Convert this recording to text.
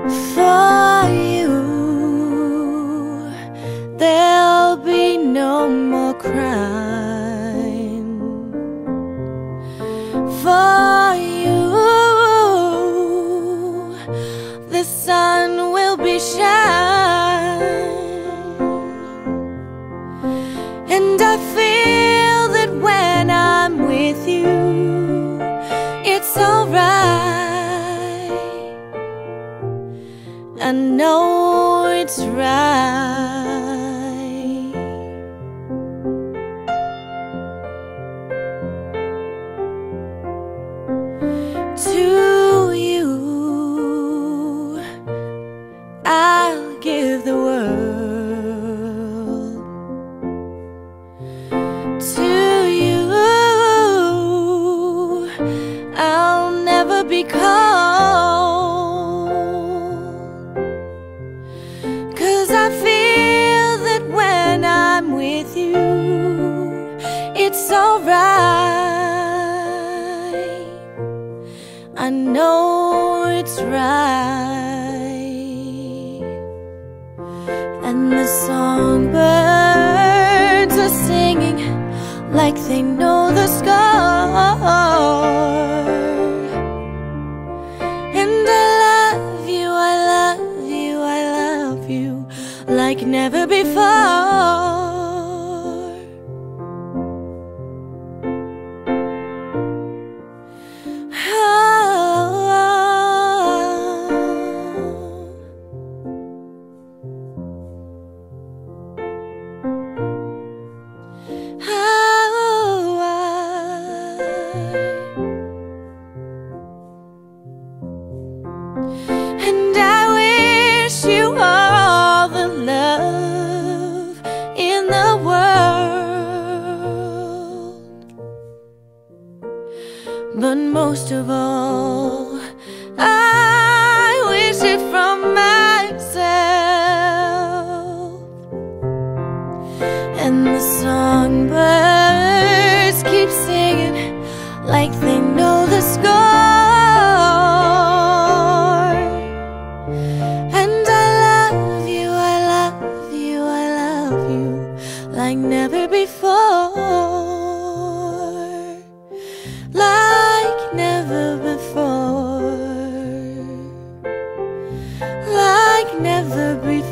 For you, there'll be no more crime. For you, the sun will be shining. And I feel that when I'm with you, it's alright. I know it's right. To you, I'll give the world. To you, I'll never be cold. I feel that when I'm with you, it's alright. I know it's right. And the songbirds are singing like they know the score. And I love you, I love you, I love you like never before. And I wish you all the love in the world, but most of all, I wish it from myself. And the songbirds keep singing like they know the score. Like never before, like never before, like never before.